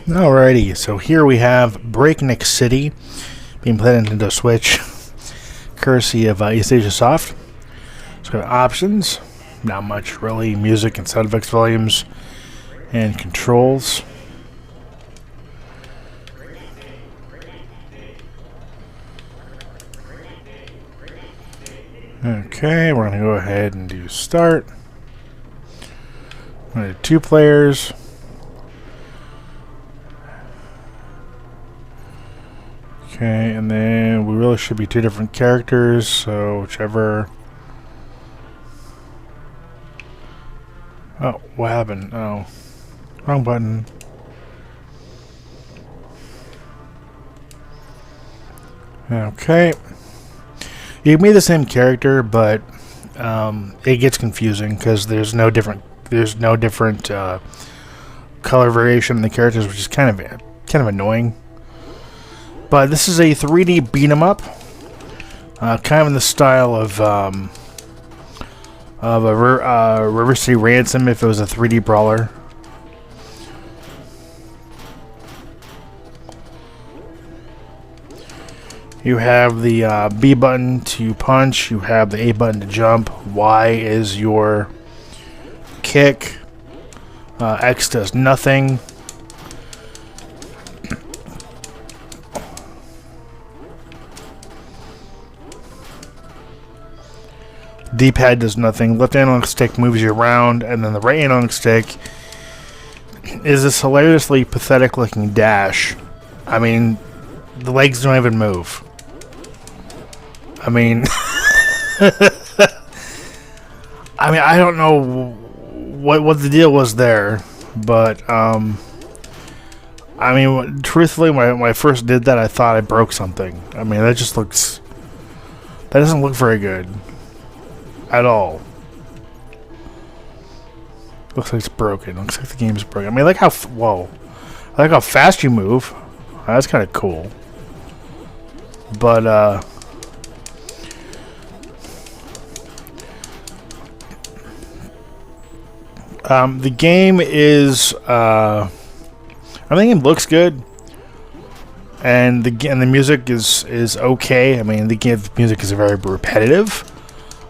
Alrighty, so here we have Breakneck City being played on Nintendo Switch, courtesy of East Asia Soft. So we have options, not much really, music and sound effects volumes, and controls. Okay, we're going to go ahead and do start. We're going to do 2 players. Okay, and then we really should be 2 different characters, so whichever... Oh, what happened? Oh, wrong button. Okay. You can be the same character, but it gets confusing because there's no different color variation in the characters, which is kind of annoying. But this is a 3D beat 'em up, kind of in the style of a River City Ransom if it was a 3D brawler. You have the B button to punch, you have the A button to jump, Y is your kick, X does nothing. D-pad does nothing. Left analog stick moves you around, and then the right analog stick is this hilariously pathetic looking dash. I mean, the legs don't even move. I mean, I don't know what the deal was there, but I mean, truthfully, when I first did that, I thought I broke something. I mean, that doesn't look very good at all. Looks like it's broken. Looks like the game's broken. I mean, I like how I like how fast you move. That's kind of cool. But the game is I think it looks good, and the music is okay. I mean, the music is very repetitive.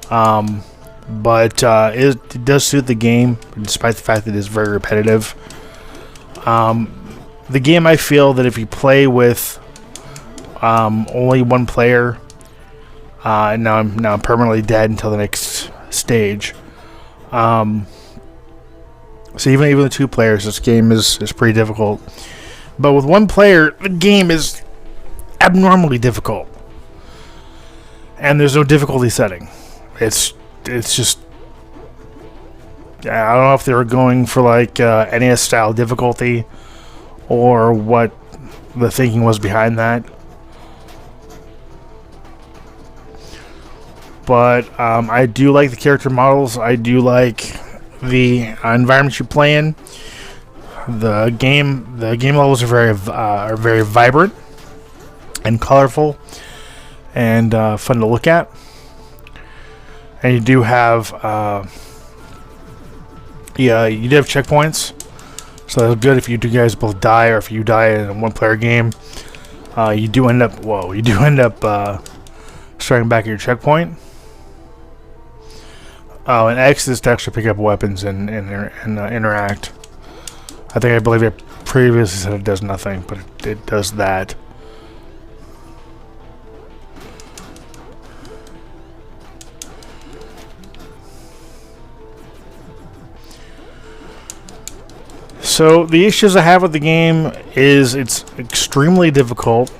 But it does suit the game, despite the fact that it is very repetitive. The game, I feel that if you play with only one player, now I'm permanently dead until the next stage. So even with 2 players, this game is pretty difficult. But with 1 player, the game is abnormally difficult, and there's no difficulty setting. It's just, I don't know if they were going for like NES style difficulty or what the thinking was behind that. But I do like the character models. I do like the environment you play in. The game levels are very vibrant and colorful and fun to look at. And you do have, you do have checkpoints, so that's good if you two guys both die, or if you die in a 1-player game. You do end up, starting back at your checkpoint. Oh, and X is to actually pick up weapons and interact. I believe it previously said it does nothing, but it does that. So the issues I have with the game is it's extremely difficult.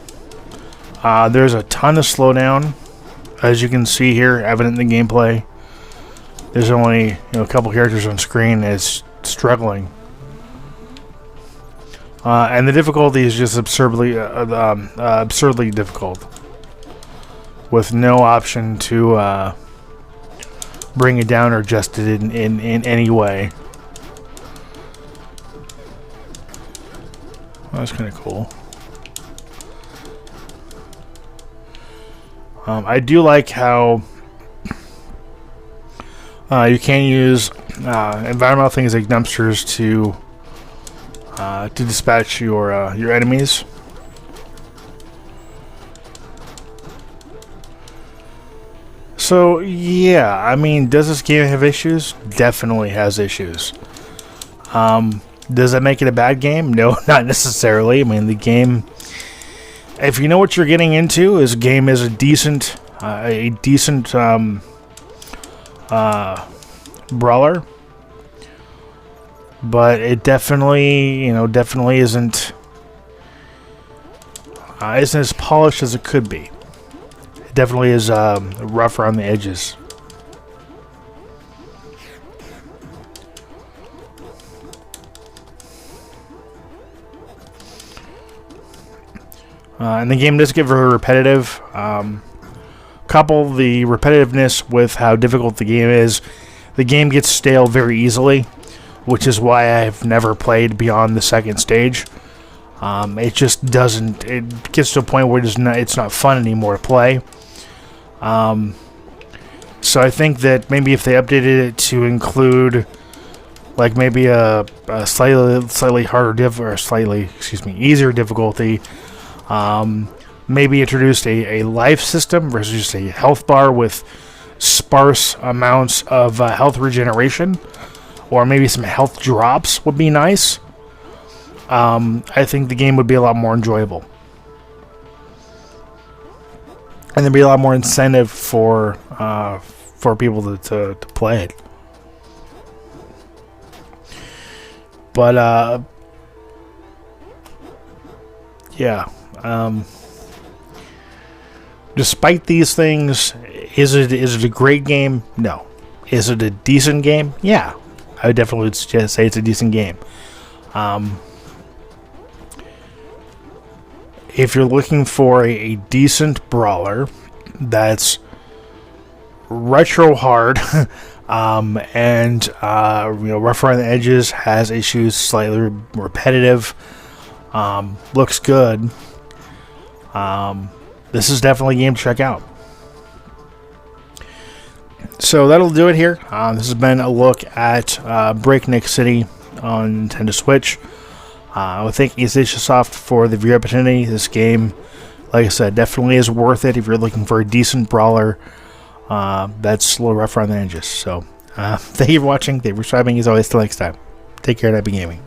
There's a ton of slowdown, as you can see here, evident in the gameplay. There's only a couple characters on screen. It's struggling, and the difficulty is just absurdly difficult, with no option to bring it down or adjust it in any way. Well, that's kind of cool. I do like how you can use environmental things like dumpsters to to dispatch your enemies. So yeah, I mean, does this game have issues? Definitely has issues. Does that make it a bad game? No, not necessarily. I mean, the game, if you know what you're getting into, this game is a decent brawler, but it definitely isn't as polished as it could be. It definitely is rough around the edges. And the game does get very repetitive. Couple the repetitiveness with how difficult the game is, the game gets stale very easily, which is why I've never played beyond the second stage. It just doesn't. It gets to a point where it's not fun anymore to play. So I think that maybe if they updated it to include, like, maybe a slightly harder easier difficulty. Maybe introduced a life system versus just a health bar with sparse amounts of health regeneration, or maybe some health drops would be nice. I think the game would be a lot more enjoyable, and there'd be a lot more incentive for people to play it. But yeah. Despite these things, is it a great game? No. Is it a decent game? Yeah. I would definitely suggest say it's a decent game. If you're looking for a decent brawler that's retro hard and rough around the edges, has issues, slightly repetitive, looks good, this is definitely a game to check out. So that'll do it here. This has been a look at Breakneck City on Nintendo Switch. I would thank Soft for the view opportunity. This game, like I said, definitely is worth it if you're looking for a decent brawler that's a little rough around the edges. So thank you for watching. Thank you for subscribing. As always, till next time. Take care and happy gaming.